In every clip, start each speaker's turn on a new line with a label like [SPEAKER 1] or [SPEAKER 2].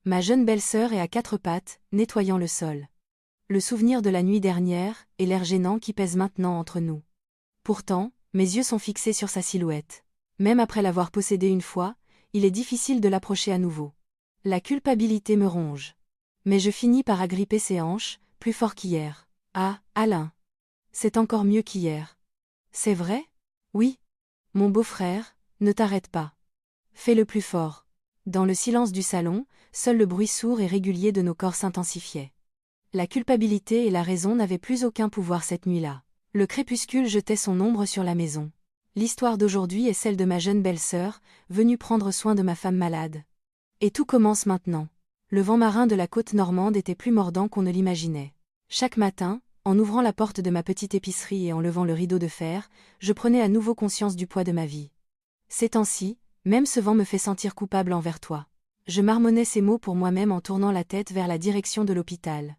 [SPEAKER 1] Ma jeune belle-sœur est à quatre pattes, nettoyant le sol. Le souvenir de la nuit dernière, et l'air gênant qui pèse maintenant entre nous. Pourtant, mes yeux sont fixés sur sa silhouette. Même après l'avoir possédée une fois, il est difficile de l'approcher à nouveau. La culpabilité me ronge. Mais je finis par agripper ses hanches, plus fort qu'hier. Ah, Alain. C'est encore mieux qu'hier. C'est vrai? Oui. Mon beau-frère, ne t'arrête pas. Fais-le plus fort. Dans le silence du salon, seul le bruit sourd et régulier de nos corps s'intensifiait. La culpabilité et la raison n'avaient plus aucun pouvoir cette nuit-là. Le crépuscule jetait son ombre sur la maison. L'histoire d'aujourd'hui est celle de ma jeune belle-sœur, venue prendre soin de ma femme malade. Et tout commence maintenant. Le vent marin de la côte normande était plus mordant qu'on ne l'imaginait. Chaque matin, en ouvrant la porte de ma petite épicerie et en levant le rideau de fer, je prenais à nouveau conscience du poids de ma vie. Ces temps-ci, même ce vent me fait sentir coupable envers toi. Je marmonnais ces mots pour moi-même en tournant la tête vers la direction de l'hôpital.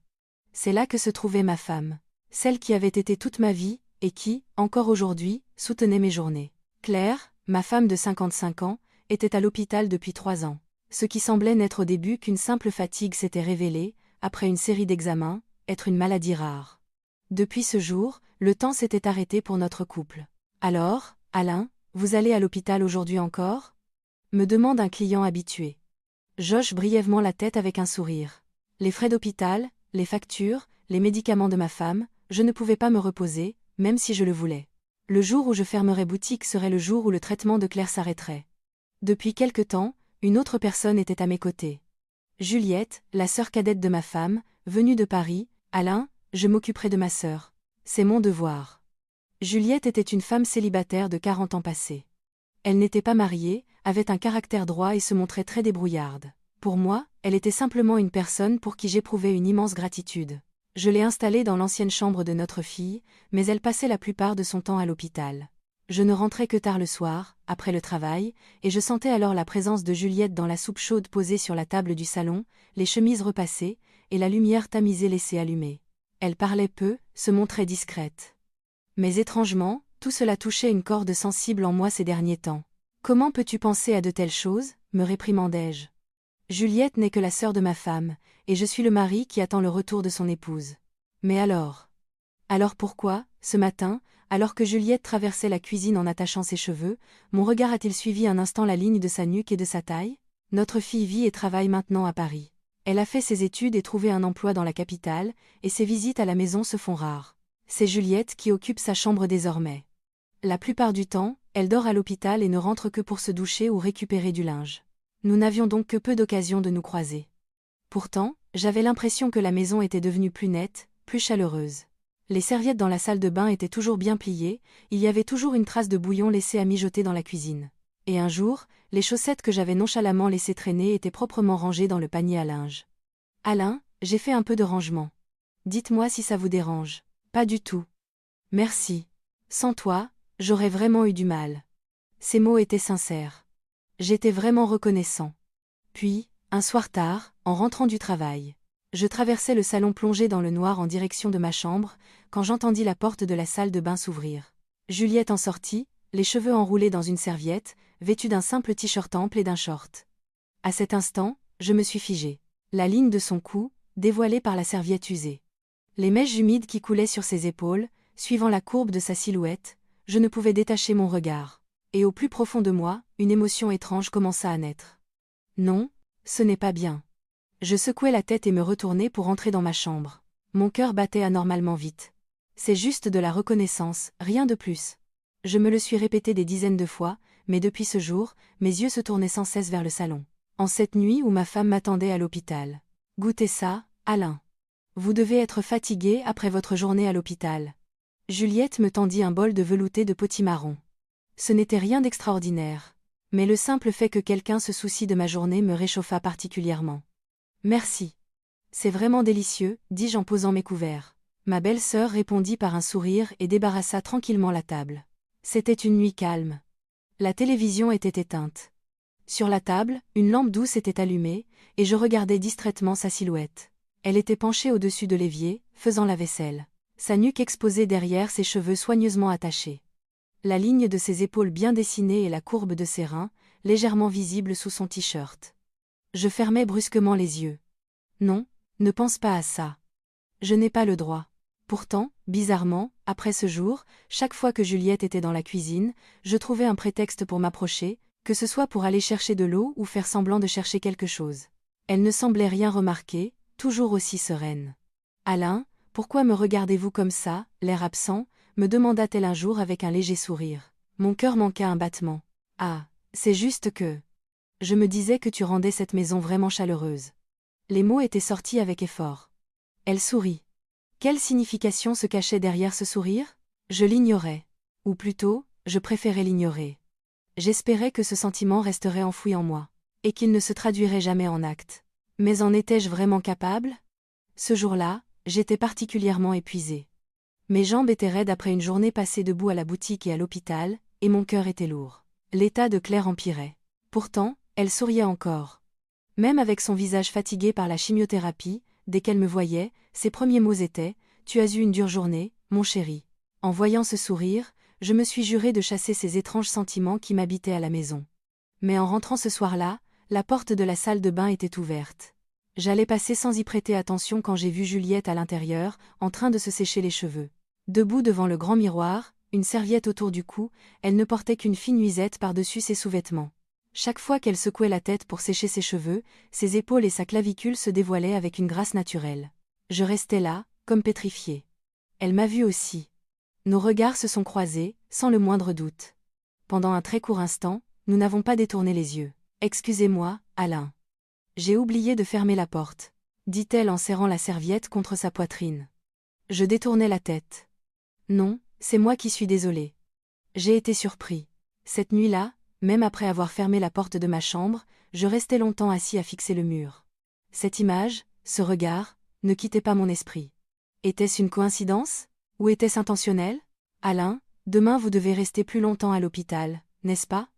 [SPEAKER 1] C'est là que se trouvait ma femme. Celle qui avait été toute ma vie, et qui, encore aujourd'hui, soutenait mes journées. Claire, ma femme de 55 ans, était à l'hôpital depuis 3 ans. Ce qui semblait n'être au début qu'une simple fatigue s'était révélé, après une série d'examens, être une maladie rare. Depuis ce jour, le temps s'était arrêté pour notre couple. Alors, Alain, vous allez à l'hôpital aujourd'hui encore? Me demande un client habitué. J'hoche brièvement la tête avec un sourire. Les frais d'hôpital, les factures, les médicaments de ma femme, je ne pouvais pas me reposer, même si je le voulais. Le jour où je fermerais boutique serait le jour où le traitement de Claire s'arrêterait. Depuis quelque temps, une autre personne était à mes côtés. Juliette, la sœur cadette de ma femme, venue de Paris. Alain, je m'occuperai de ma sœur. C'est mon devoir. Juliette était une femme célibataire de 40 ans passés. Elle n'était pas mariée, avait un caractère droit et se montrait très débrouillarde. Pour moi, elle était simplement une personne pour qui j'éprouvais une immense gratitude. Je l'ai installée dans l'ancienne chambre de notre fille, mais elle passait la plupart de son temps à l'hôpital. Je ne rentrais que tard le soir, après le travail, et je sentais alors la présence de Juliette dans la soupe chaude posée sur la table du salon, les chemises repassées, et la lumière tamisée laissée allumée. Elle parlait peu, se montrait discrète. Mais étrangement, tout cela touchait une corde sensible en moi ces derniers temps. « Comment peux-tu penser à de telles choses ?» me réprimandai-je. Juliette n'est que la sœur de ma femme, et je suis le mari qui attend le retour de son épouse. Mais alors? Alors pourquoi, ce matin, alors que Juliette traversait la cuisine en attachant ses cheveux, mon regard a-t-il suivi un instant la ligne de sa nuque et de sa taille? Notre fille vit et travaille maintenant à Paris. Elle a fait ses études et trouvé un emploi dans la capitale, et ses visites à la maison se font rares. C'est Juliette qui occupe sa chambre désormais. La plupart du temps, elle dort à l'hôpital et ne rentre que pour se doucher ou récupérer du linge. Nous n'avions donc que peu d'occasions de nous croiser. Pourtant, j'avais l'impression que la maison était devenue plus nette, plus chaleureuse. Les serviettes dans la salle de bain étaient toujours bien pliées, il y avait toujours une trace de bouillon laissée à mijoter dans la cuisine. Et un jour, les chaussettes que j'avais nonchalamment laissées traîner étaient proprement rangées dans le panier à linge. « Alain, j'ai fait un peu de rangement. Dites-moi si ça vous dérange. » « Pas du tout. Merci. Sans toi, j'aurais vraiment eu du mal. » Ces mots étaient sincères. J'étais vraiment reconnaissant. Puis, un soir tard, en rentrant du travail, je traversais le salon plongé dans le noir en direction de ma chambre, quand j'entendis la porte de la salle de bain s'ouvrir. Juliette en sortit, les cheveux enroulés dans une serviette, vêtue d'un simple t-shirt ample et d'un short. À cet instant, je me suis figé. La ligne de son cou, dévoilée par la serviette usée. Les mèches humides qui coulaient sur ses épaules, suivant la courbe de sa silhouette, je ne pouvais détacher mon regard. Et au plus profond de moi, une émotion étrange commença à naître. Non, ce n'est pas bien. Je secouai la tête et me retournai pour entrer dans ma chambre. Mon cœur battait anormalement vite. C'est juste de la reconnaissance, rien de plus. Je me le suis répété des dizaines de fois, mais depuis ce jour, mes yeux se tournaient sans cesse vers le salon. En cette nuit où ma femme m'attendait à l'hôpital. Goûtez ça, Alain. Vous devez être fatigué après votre journée à l'hôpital. Juliette me tendit un bol de velouté de potimarron. Ce n'était rien d'extraordinaire. Mais le simple fait que quelqu'un se soucie de ma journée me réchauffa particulièrement. Merci. C'est vraiment délicieux, dis-je en posant mes couverts. Ma belle-sœur répondit par un sourire et débarrassa tranquillement la table. C'était une nuit calme. La télévision était éteinte. Sur la table, une lampe douce était allumée, et je regardais distraitement sa silhouette. Elle était penchée au-dessus de l'évier, faisant la vaisselle. Sa nuque exposée derrière ses cheveux soigneusement attachés. La ligne de ses épaules bien dessinée et la courbe de ses reins, légèrement visible sous son t-shirt. Je fermai brusquement les yeux. Non, ne pense pas à ça. Je n'ai pas le droit. Pourtant, bizarrement, après ce jour, chaque fois que Juliette était dans la cuisine, je trouvais un prétexte pour m'approcher, que ce soit pour aller chercher de l'eau ou faire semblant de chercher quelque chose. Elle ne semblait rien remarquer, toujours aussi sereine. Alain, pourquoi me regardez-vous comme ça, l'air absent, me demanda-t-elle un jour avec un léger sourire. Mon cœur manqua un battement. Ah, c'est juste que... Je me disais que tu rendais cette maison vraiment chaleureuse. Les mots étaient sortis avec effort. Elle sourit. Quelle signification se cachait derrière ce sourire? Je l'ignorais. Ou plutôt, je préférais l'ignorer. J'espérais que ce sentiment resterait enfoui en moi. Et qu'il ne se traduirait jamais en actes. Mais en étais-je vraiment capable? Ce jour-là, j'étais particulièrement épuisée. Mes jambes étaient raides après une journée passée debout à la boutique et à l'hôpital, et mon cœur était lourd. L'état de Claire empirait. Pourtant, elle souriait encore. Même avec son visage fatigué par la chimiothérapie, dès qu'elle me voyait, ses premiers mots étaient « Tu as eu une dure journée, mon chéri ». En voyant ce sourire, je me suis juré de chasser ces étranges sentiments qui m'habitaient à la maison. Mais en rentrant ce soir-là, la porte de la salle de bain était ouverte. J'allais passer sans y prêter attention quand j'ai vu Juliette à l'intérieur, en train de se sécher les cheveux. Debout devant le grand miroir, une serviette autour du cou, elle ne portait qu'une fine nuisette par-dessus ses sous-vêtements. Chaque fois qu'elle secouait la tête pour sécher ses cheveux, ses épaules et sa clavicule se dévoilaient avec une grâce naturelle. Je restais là, comme pétrifiée. Elle m'a vue aussi. Nos regards se sont croisés, sans le moindre doute. Pendant un très court instant, nous n'avons pas détourné les yeux. « Excusez-moi, Alain. J'ai oublié de fermer la porte, » dit-elle en serrant la serviette contre sa poitrine. Je détournai la tête. Non, c'est moi qui suis désolée. J'ai été surpris. Cette nuit-là, même après avoir fermé la porte de ma chambre, je restais longtemps assis à fixer le mur. Cette image, ce regard, ne quittait pas mon esprit. Était-ce une coïncidence? Ou était-ce intentionnel? Alain, demain vous devez rester plus longtemps à l'hôpital, n'est-ce pas?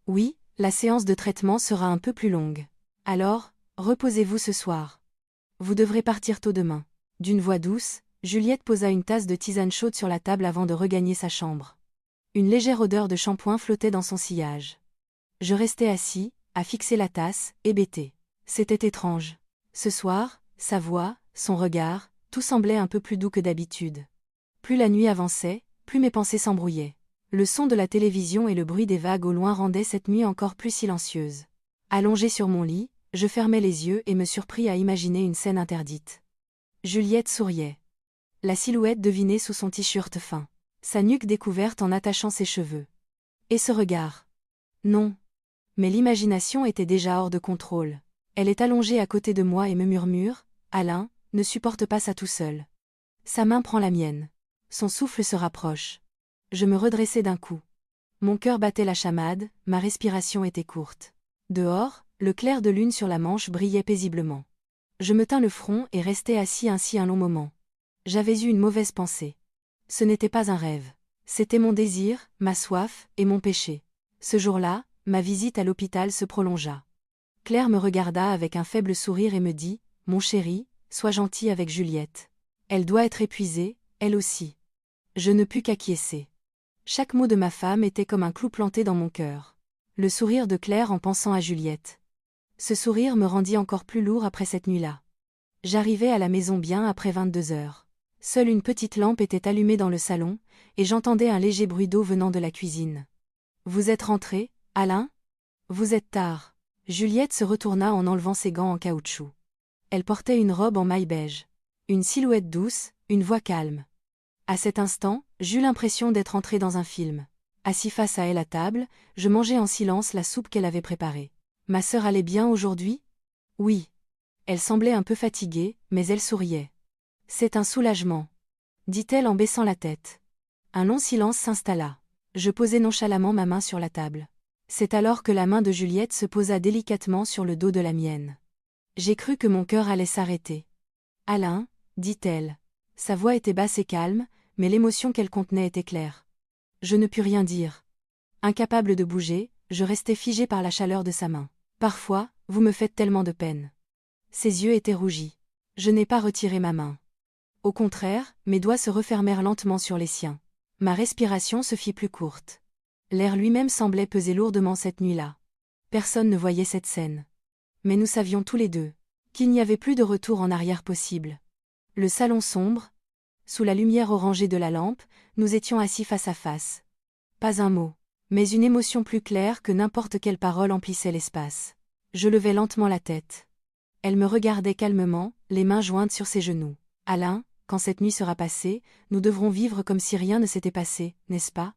[SPEAKER 1] Oui, la séance de traitement sera un peu plus longue. Alors, reposez-vous ce soir. Vous devrez partir tôt demain. D'une voix douce, Juliette posa une tasse de tisane chaude sur la table avant de regagner sa chambre. Une légère odeur de shampoing flottait dans son sillage. Je restais assis, à fixer la tasse, hébété. C'était étrange. Ce soir, sa voix, son regard, tout semblait un peu plus doux que d'habitude. Plus la nuit avançait, plus mes pensées s'embrouillaient. Le son de la télévision et le bruit des vagues au loin rendaient cette nuit encore plus silencieuse. Allongé sur mon lit, je fermai les yeux et me surpris à imaginer une scène interdite. Juliette souriait. La silhouette devinée sous son t-shirt fin. Sa nuque découverte en attachant ses cheveux. Et ce regard? Non. Mais l'imagination était déjà hors de contrôle. Elle est allongée à côté de moi et me murmure « Alain, ne supporte pas ça tout seul. » Sa main prend la mienne. Son souffle se rapproche. Je me redressai d'un coup. Mon cœur battait la chamade, ma respiration était courte. Dehors, le clair de lune sur la Manche brillait paisiblement. Je me tins le front et restai assis ainsi un long moment. J'avais eu une mauvaise pensée. Ce n'était pas un rêve. C'était mon désir, ma soif et mon péché. Ce jour-là, ma visite à l'hôpital se prolongea. Claire me regarda avec un faible sourire et me dit « Mon chéri, sois gentil avec Juliette. Elle doit être épuisée, elle aussi. » Je ne pus qu'acquiescer. Chaque mot de ma femme était comme un clou planté dans mon cœur. Le sourire de Claire en pensant à Juliette. Ce sourire me rendit encore plus lourd après cette nuit-là. J'arrivai à la maison bien après 22 heures. Seule une petite lampe était allumée dans le salon, et j'entendais un léger bruit d'eau venant de la cuisine. « Vous êtes rentré, Alain? Vous êtes tard. » Juliette se retourna en enlevant ses gants en caoutchouc. Elle portait une robe en maille beige. Une silhouette douce, une voix calme. À cet instant, j'eus l'impression d'être entré dans un film. Assis face à elle à table, je mangeais en silence la soupe qu'elle avait préparée. Ma sœur allait bien aujourd'hui? Oui. Elle semblait un peu fatiguée, mais elle souriait. C'est un soulagement, dit-elle en baissant la tête. Un long silence s'installa. Je posai nonchalamment ma main sur la table. C'est alors que la main de Juliette se posa délicatement sur le dos de la mienne. J'ai cru que mon cœur allait s'arrêter. Alain, dit-elle. Sa voix était basse et calme, mais l'émotion qu'elle contenait était claire. Je ne pus rien dire. Incapable de bouger, je restais figé par la chaleur de sa main. Parfois, vous me faites tellement de peine. Ses yeux étaient rougis. Je n'ai pas retiré ma main. Au contraire, mes doigts se refermèrent lentement sur les siens. Ma respiration se fit plus courte. L'air lui-même semblait peser lourdement cette nuit-là. Personne ne voyait cette scène. Mais nous savions tous les deux qu'il n'y avait plus de retour en arrière possible. Le salon sombre, sous la lumière orangée de la lampe, nous étions assis face à face. Pas un mot, mais une émotion plus claire que n'importe quelle parole emplissait l'espace. Je levai lentement la tête. Elle me regardait calmement, les mains jointes sur ses genoux. Alain, quand cette nuit sera passée, nous devrons vivre comme si rien ne s'était passé, n'est-ce pas?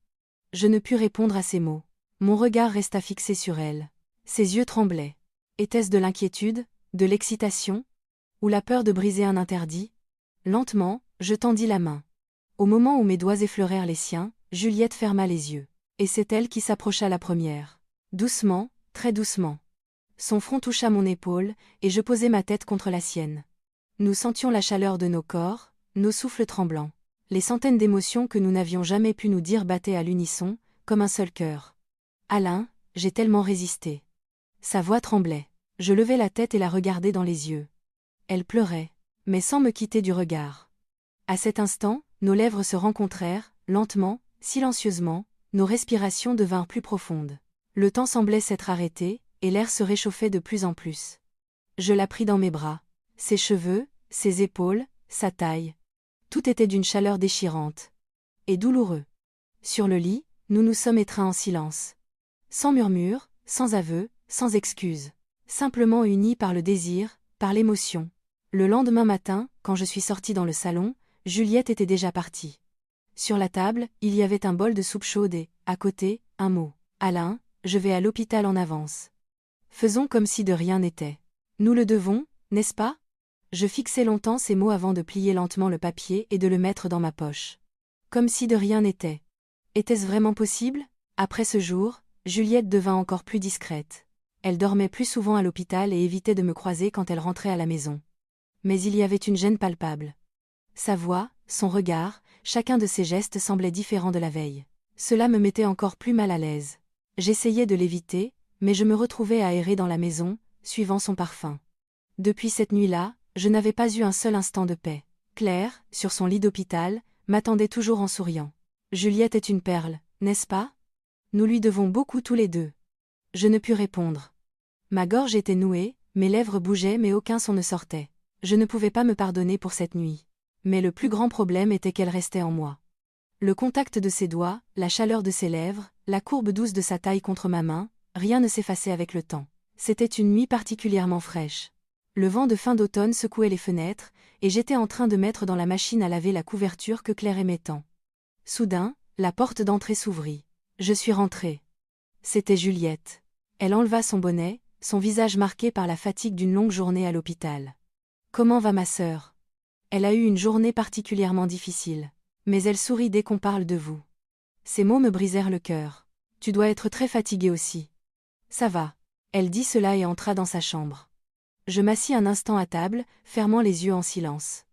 [SPEAKER 1] Je ne pus répondre à ces mots. Mon regard resta fixé sur elle. Ses yeux tremblaient. Était-ce de l'inquiétude, de l'excitation, ou la peur de briser un interdit? Lentement, je tendis la main. Au moment où mes doigts effleurèrent les siens, Juliette ferma les yeux. Et c'est elle qui s'approcha la première. Doucement, très doucement. Son front toucha mon épaule, et je posai ma tête contre la sienne. Nous sentions la chaleur de nos corps, nos souffles tremblants. Les centaines d'émotions que nous n'avions jamais pu nous dire battaient à l'unisson, comme un seul cœur. Alain, j'ai tellement résisté. Sa voix tremblait. Je levai la tête et la regardai dans les yeux. Elle pleurait, mais sans me quitter du regard. À cet instant, nos lèvres se rencontrèrent, lentement, silencieusement, nos respirations devinrent plus profondes. Le temps semblait s'être arrêté, et l'air se réchauffait de plus en plus. Je la pris dans mes bras. Ses cheveux, ses épaules, sa taille. Tout était d'une chaleur déchirante. Et douloureux. Sur le lit, nous nous sommes étreints en silence. Sans murmure, sans aveu, sans excuse. Simplement unis par le désir, par l'émotion. Le lendemain matin, quand je suis sortie dans le salon, Juliette était déjà partie. Sur la table, il y avait un bol de soupe chaude et, à côté, un mot. Alain, je vais à l'hôpital en avance. Faisons comme si de rien n'était. Nous le devons, n'est-ce pas? Je fixai longtemps ces mots avant de plier lentement le papier et de le mettre dans ma poche. Comme si de rien n'était. Était-ce vraiment possible? Après ce jour, Juliette devint encore plus discrète. Elle dormait plus souvent à l'hôpital et évitait de me croiser quand elle rentrait à la maison. Mais il y avait une gêne palpable. Sa voix, son regard, chacun de ses gestes semblait différent de la veille. Cela me mettait encore plus mal à l'aise. J'essayais de l'éviter, mais je me retrouvais à errer dans la maison, suivant son parfum. Depuis cette nuit-là, je n'avais pas eu un seul instant de paix. Claire, sur son lit d'hôpital, m'attendait toujours en souriant. Juliette est une perle, n'est-ce pas? Nous lui devons beaucoup tous les deux. Je ne pus répondre. Ma gorge était nouée, mes lèvres bougeaient mais aucun son ne sortait. Je ne pouvais pas me pardonner pour cette nuit. Mais le plus grand problème était qu'elle restait en moi. Le contact de ses doigts, la chaleur de ses lèvres, la courbe douce de sa taille contre ma main, rien ne s'effaçait avec le temps. C'était une nuit particulièrement fraîche. Le vent de fin d'automne secouait les fenêtres, et j'étais en train de mettre dans la machine à laver la couverture que Claire aimait tant. Soudain, la porte d'entrée s'ouvrit. Je suis rentrée. C'était Juliette. Elle enleva son bonnet, son visage marqué par la fatigue d'une longue journée à l'hôpital. « Comment va ma sœur? Elle a eu une journée particulièrement difficile. Mais elle sourit dès qu'on parle de vous. » Ces mots me brisèrent le cœur. « Tu dois être très fatiguée aussi. » « Ça va. » Elle dit cela et entra dans sa chambre. Je m'assis un instant à table, fermant les yeux en silence.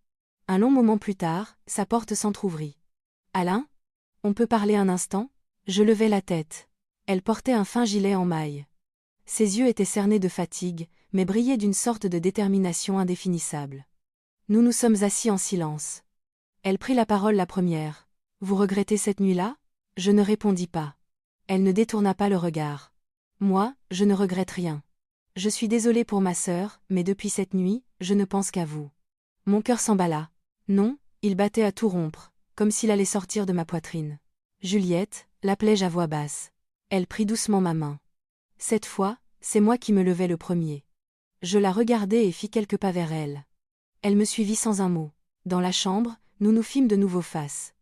[SPEAKER 1] Un long moment plus tard, sa porte s'entr'ouvrit. « Alain? On peut parler un instant ?» Je levai la tête. Elle portait un fin gilet en maille. Ses yeux étaient cernés de fatigue, mais brillaient d'une sorte de détermination indéfinissable. Nous nous sommes assis en silence. Elle prit la parole la première. « Vous regrettez cette nuit-là » Je ne répondis pas. Elle ne détourna pas le regard. « Moi, je ne regrette rien. Je suis désolée pour ma sœur, mais depuis cette nuit, je ne pense qu'à vous. » Mon cœur s'emballa. Non, il battait à tout rompre, comme s'il allait sortir de ma poitrine. « Juliette » l'appelai-je à voix basse. Elle prit doucement ma main. Cette fois, c'est moi qui me levai le premier. Je la regardai et fis quelques pas vers elle. Elle me suivit sans un mot. Dans la chambre, nous nous fîmes de nouveau face.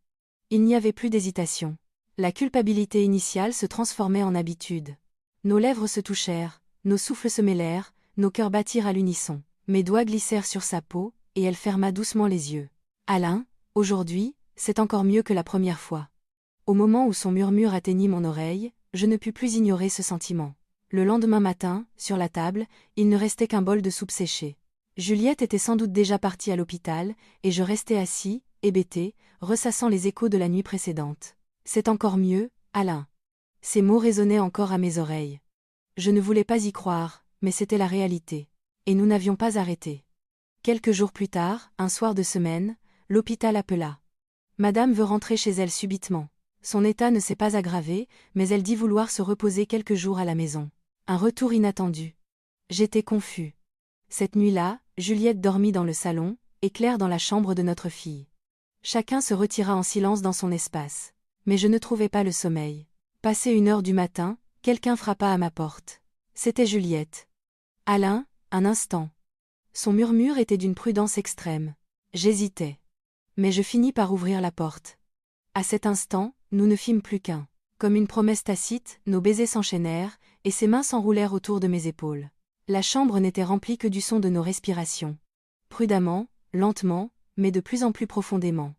[SPEAKER 1] Il n'y avait plus d'hésitation. La culpabilité initiale se transformait en habitude. Nos lèvres se touchèrent, nos souffles se mêlèrent, nos cœurs battirent à l'unisson. Mes doigts glissèrent sur sa peau, et elle ferma doucement les yeux. « Alain, aujourd'hui, c'est encore mieux que la première fois. » Au moment où son murmure atteignit mon oreille, je ne pus plus ignorer ce sentiment. Le lendemain matin, sur la table, il ne restait qu'un bol de soupe séchée. Juliette était sans doute déjà partie à l'hôpital, et je restais assis, hébété, ressassant les échos de la nuit précédente. « C'est encore mieux, Alain. » Ces mots résonnaient encore à mes oreilles. Je ne voulais pas y croire, mais c'était la réalité. Et nous n'avions pas arrêté. Quelques jours plus tard, un soir de semaine, l'hôpital appela. Madame veut rentrer chez elle subitement. Son état ne s'est pas aggravé, mais elle dit vouloir se reposer quelques jours à la maison. Un retour inattendu. J'étais confus. Cette nuit-là, Juliette dormit dans le salon, et Claire dans la chambre de notre fille. Chacun se retira en silence dans son espace. Mais je ne trouvais pas le sommeil. Passé 1 heure du matin, quelqu'un frappa à ma porte. C'était Juliette. Alain, un instant. Son murmure était d'une prudence extrême. J'hésitais. Mais je finis par ouvrir la porte. À cet instant, nous ne fîmes plus qu'un. Comme une promesse tacite, nos baisers s'enchaînèrent, et ses mains s'enroulèrent autour de mes épaules. La chambre n'était remplie que du son de nos respirations. Prudemment, lentement, mais de plus en plus profondément.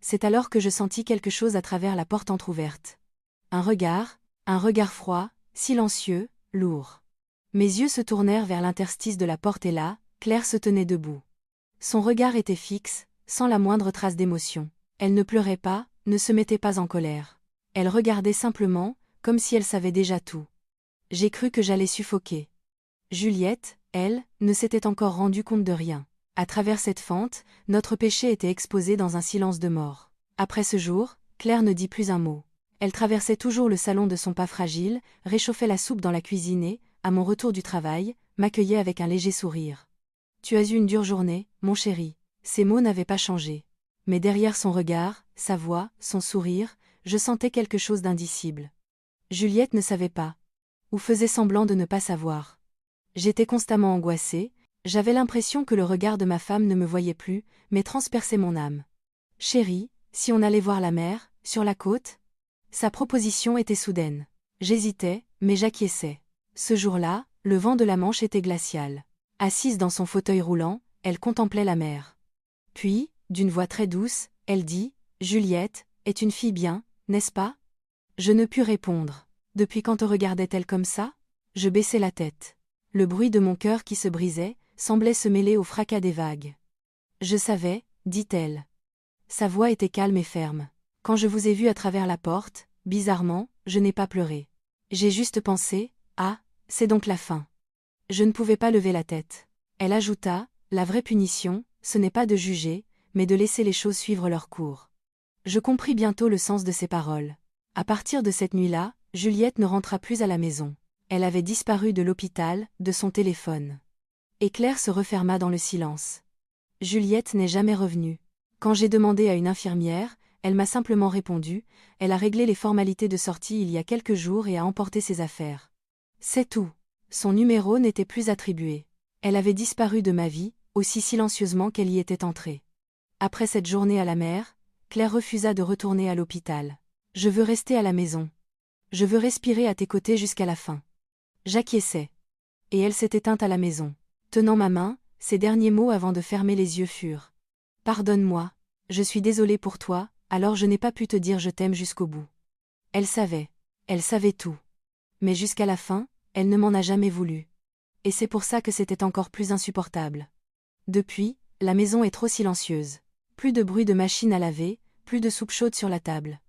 [SPEAKER 1] C'est alors que je sentis quelque chose à travers la porte entr'ouverte. Un regard froid, silencieux, lourd. Mes yeux se tournèrent vers l'interstice de la porte et là, Claire se tenait debout. Son regard était fixe, sans la moindre trace d'émotion. Elle ne pleurait pas, ne se mettait pas en colère. Elle regardait simplement, comme si elle savait déjà tout. J'ai cru que j'allais suffoquer. Juliette, elle, ne s'était encore rendue compte de rien. À travers cette fente, notre péché était exposé dans un silence de mort. Après ce jour, Claire ne dit plus un mot. Elle traversait toujours le salon de son pas fragile, réchauffait la soupe dans la cuisine et, à mon retour du travail, m'accueillait avec un léger sourire. « Tu as eu une dure journée, mon chéri. » Ces mots n'avaient pas changé. Mais derrière son regard, sa voix, son sourire, je sentais quelque chose d'indicible. Juliette ne savait pas. Ou faisait semblant de ne pas savoir. J'étais constamment angoissée, j'avais l'impression que le regard de ma femme ne me voyait plus, mais transperçait mon âme. « Chérie, si on allait voir la mer, sur la côte ?» Sa proposition était soudaine. J'hésitais, mais j'acquiesçais. Ce jour-là, le vent de la Manche était glacial. Assise dans son fauteuil roulant, elle contemplait la mer. Puis, d'une voix très douce, elle dit « Juliette, est une fille bien, n'est-ce pas ?» Je ne pus répondre. Depuis quand te regardait-elle comme ça ? Je baissai la tête. Le bruit de mon cœur qui se brisait, semblait se mêler au fracas des vagues. « Je savais, dit-elle. » Sa voix était calme et ferme. « Quand je vous ai vu à travers la porte, bizarrement, je n'ai pas pleuré. J'ai juste pensé, ah, c'est donc la fin. » Je ne pouvais pas lever la tête. Elle ajouta, « La vraie punition, ce n'est pas de juger, mais de laisser les choses suivre leur cours. » Je compris bientôt le sens de ces paroles. À partir de cette nuit-là, Juliette ne rentra plus à la maison. Elle avait disparu de l'hôpital, de son téléphone. Et Claire se referma dans le silence. Juliette n'est jamais revenue. Quand j'ai demandé à une infirmière, elle m'a simplement répondu, elle a réglé les formalités de sortie il y a quelques jours et a emporté ses affaires. C'est tout. Son numéro n'était plus attribué. Elle avait disparu de ma vie, aussi silencieusement qu'elle y était entrée. Après cette journée à la mer, Claire refusa de retourner à l'hôpital. « Je veux rester à la maison. Je veux respirer à tes côtés jusqu'à la fin. » J'acquiesçai. Et elle s'est éteinte à la maison. Tenant ma main, ses derniers mots avant de fermer les yeux furent « Pardonne-moi, je suis désolée pour toi, alors je n'ai pas pu te dire je t'aime jusqu'au bout. » Elle savait tout. Mais jusqu'à la fin, elle ne m'en a jamais voulu. Et c'est pour ça que c'était encore plus insupportable. Depuis, la maison est trop silencieuse. Plus de bruit de machine à laver, plus de soupe chaude sur la table.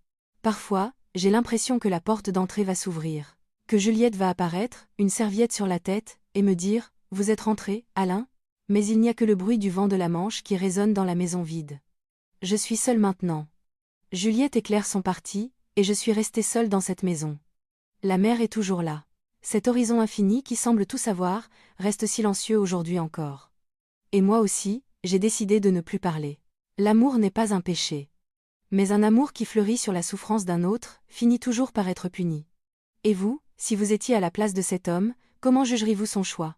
[SPEAKER 1] Parfois, j'ai l'impression que la porte d'entrée va s'ouvrir. Que Juliette va apparaître, une serviette sur la tête, et me dire « Vous êtes rentré, Alain ?» Mais il n'y a que le bruit du vent de la Manche qui résonne dans la maison vide. Je suis seule maintenant. Juliette et Claire sont parties, et je suis restée seule dans cette maison. La mer est toujours là. Cet horizon infini qui semble tout savoir, reste silencieux aujourd'hui encore. Et moi aussi, j'ai décidé de ne plus parler. L'amour n'est pas un péché. Mais un amour qui fleurit sur la souffrance d'un autre, finit toujours par être puni. Et vous, si vous étiez à la place de cet homme, comment jugeriez-vous son choix ?